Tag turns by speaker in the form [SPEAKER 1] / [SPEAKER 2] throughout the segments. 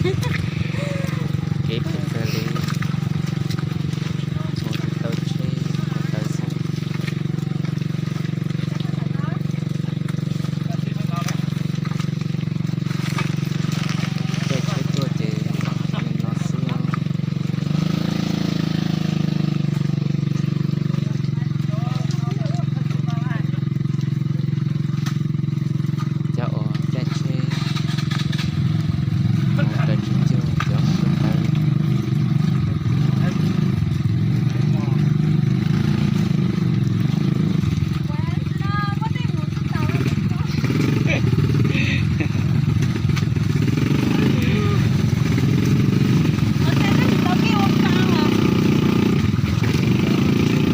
[SPEAKER 1] Keep it fairly. Một tàu chơi, một tàu xe. Chơi chơi tua thì nó xưa. Chào cha chơi. Một tàu chơi chơi, chào một tàu.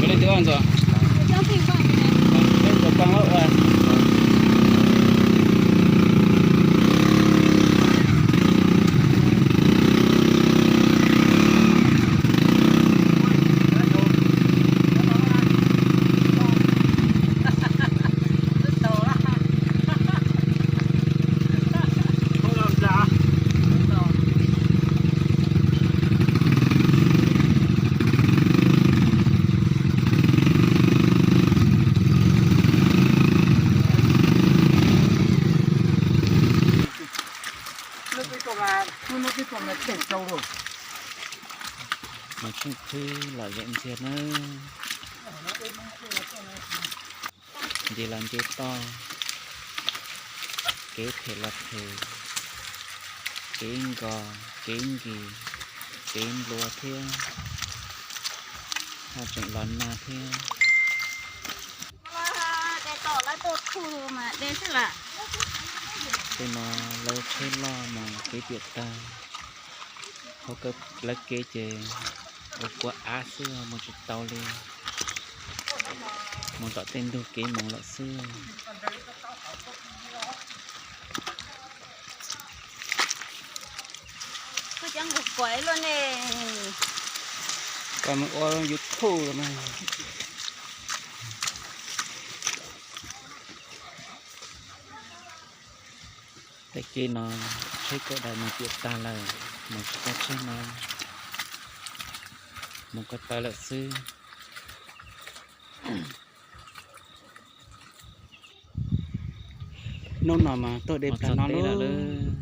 [SPEAKER 2] Cái này thứ rồi. Đây có quang hậu à. Nó cái con này chảy sâu rồi.
[SPEAKER 1] Mà chung cư là dạng thiệt nữa. Đi làm chơi to. Kế thể là thể. Kế gò, kế gì. Kế lúa theo. Hà trận lón mà theo.
[SPEAKER 3] Cái tỏ lại bột khu mà đến thế là
[SPEAKER 1] Thế mà lâu chơi lo mà cái việc ta. Họ cấp lá kế chê. Ở qua Á xưa một chút tàu lên. Một tỏ tên đồ kế mong lọ xưa.
[SPEAKER 3] cứ chẳng ngục quẩy luôn nè.
[SPEAKER 2] Còn một ô dục thu rồi này.
[SPEAKER 1] Tại kia nó thấy có đại một việc ta là một cái chơi mà một cái ta là xưa.
[SPEAKER 2] Nó nào mà tôi đẹp
[SPEAKER 1] Một
[SPEAKER 2] cả
[SPEAKER 1] số
[SPEAKER 2] nó
[SPEAKER 1] tê là
[SPEAKER 2] luôn.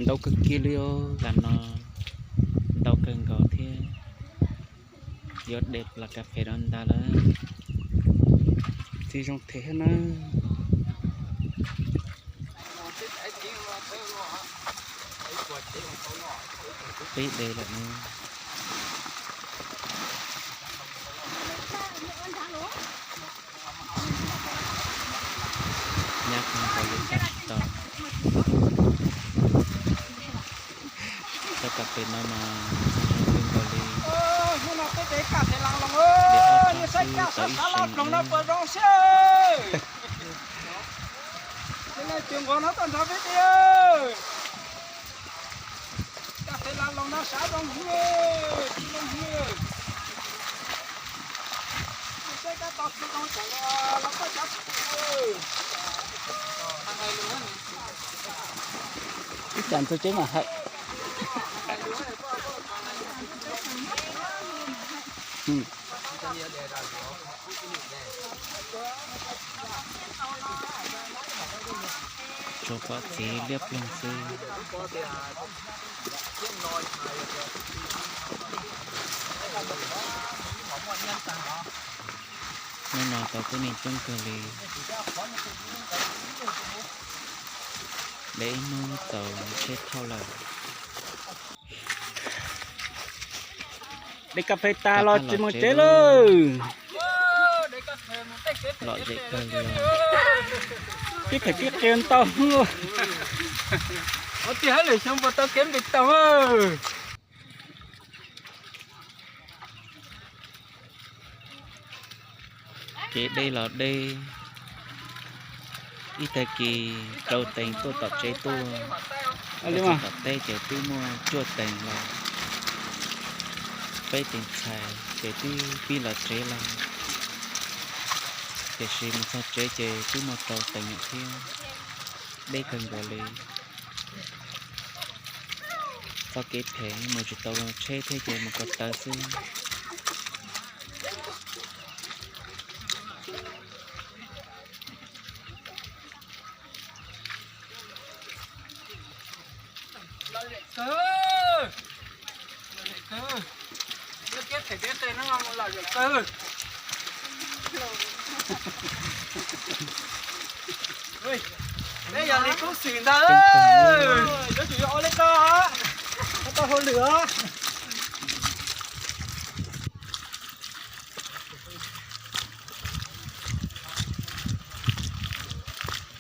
[SPEAKER 1] đâu cực kia liêu là nó đâu cần có thế giọt đẹp là cà phê đón ta là
[SPEAKER 2] Thì trong thế nó.
[SPEAKER 1] biết đây là nó nhạc nó có lý cách tỏ cho cà phê nó mà không có lý
[SPEAKER 2] Nó cái đấy cả thế lăng lòng ơi. Như sách cả sách xá lọc lòng nó bờ rong xe. Thế này trường của nó còn sao biết đi ơi. Cả thế lăng lòng nó xá rong hưa. Rong hưa. Sách cả tọt nó chẳng nó có chắc. Cái chẳng tôi chế mà hại.
[SPEAKER 1] cho có tí liếp lên sư nên nó tao cái này trong cờ lì để nó tàu chết thao lời
[SPEAKER 2] Để cà phê ta lo chỉ một chế luôn.
[SPEAKER 1] lọ dậy cờ lì
[SPEAKER 2] Cái phải cái kén to luôn. Ở thì hết rồi xong vào tao kiếm được tao ơi.
[SPEAKER 1] kế đây là đây ít thời kỳ đầu tình tôi tập chế tôi tập tê chế tôi mua chua tình là bê tình xài chế tôi pi là chế là chế xì mình sao chế tôi một đầu tình theo đây cần gọi là có cái phèn một chút tàu chế thế thì một con tàu xứ
[SPEAKER 2] Cái thể biết tên nó ngon là được cơ. Ui, bây giờ thì cũng xỉn ta ơi. Nó chỉ có lên to á. Nó to hơn nữa.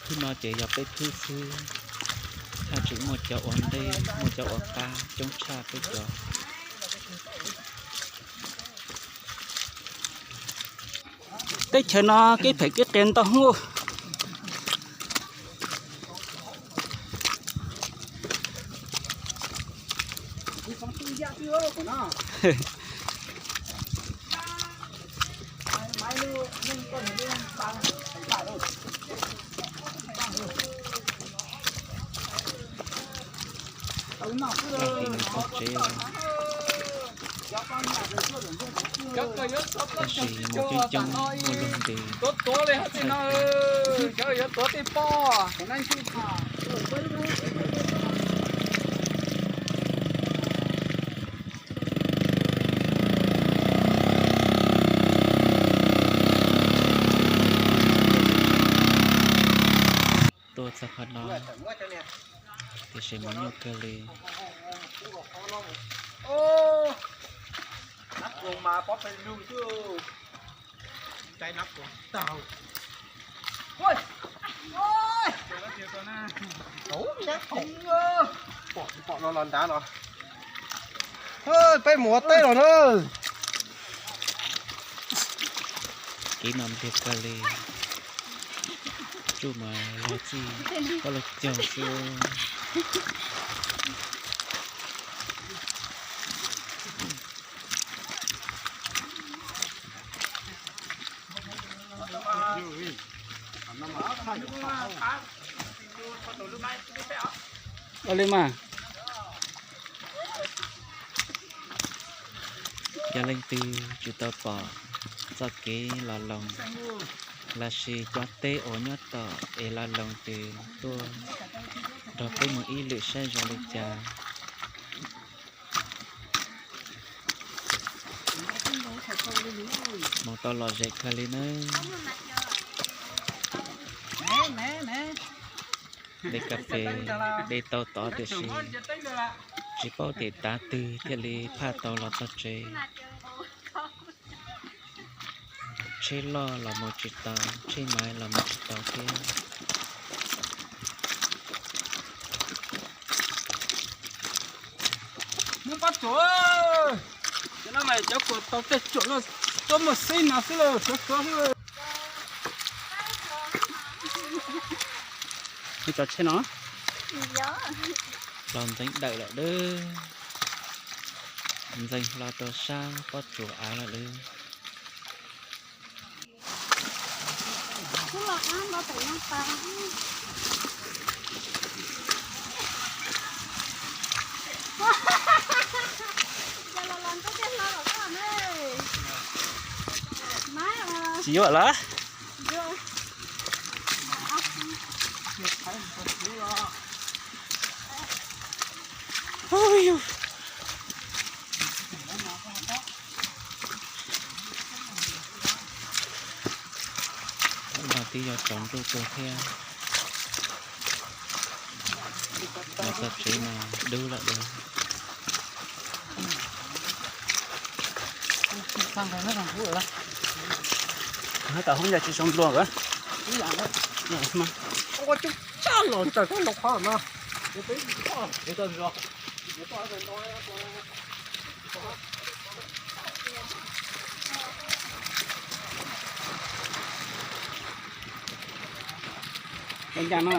[SPEAKER 1] thứ nó chỉ dọc cái thứ xứ thà chỉ một chậu ổn đây một chậu ở ca chống cha cái chậu
[SPEAKER 2] Cái chờ nó cái phải cái tên to không?
[SPEAKER 1] làm thì mình có chế là chỉ một cái chân một lần thì
[SPEAKER 2] Tốt lên hết thì nó chơi tốt thì po.
[SPEAKER 1] tôi sẽ phải nói thì sẽ muốn nhiều cơ li
[SPEAKER 2] Ô, nắp cùng mà có phải luôn chứ. Trái nắp của tàu. Ôi, ôi. Ủa, nhá, không ơ. Bỏ nó lòn đá nó. Ơi, phải múa tay rồi nữa.
[SPEAKER 1] kỹ năng thiệt cơ li chú mà lo chi có là chồng xưa
[SPEAKER 2] Ở lên mà.
[SPEAKER 1] gia lên từ chú tao bỏ do cái là lòng là si cho tê ở nhớ tờ e là lòng từ tôi rồi với một ý lựa sai rồi lên trà một tao lò dệt khai lên nữa để cà phê để tàu tỏ được gì chỉ bảo để ta từ thì li pha tàu lò tao chế lo là một chiếc tàu chế máy là một chiếc tàu kia
[SPEAKER 2] Muốn bắt chỗ. Cho nó mày cháu của tao cái chỗ nó cho một xin nào xí rồi, chỗ rồi. Cái chỗ trên nó.
[SPEAKER 1] làm tính đợi lại đơ dành lo tàu sang có chủ á là đơ
[SPEAKER 3] Cứ lọt nó phải nó ta. Giờ là lần có chết nó rồi các bạn ơi. Má mà.
[SPEAKER 2] Chỉ vậy là.
[SPEAKER 3] Vô.
[SPEAKER 2] Ôi.
[SPEAKER 1] mà tí giờ trống tôi cơ theo là tập chế mà đưa lại được
[SPEAKER 2] Sang cái nó làm vui rồi. Nó tao không giờ chỉ sống luôn rồi. Này mà. Ôi chú cha lộn trời cái lộc hoa mà. Để tôi rồi. Đánh giá nó.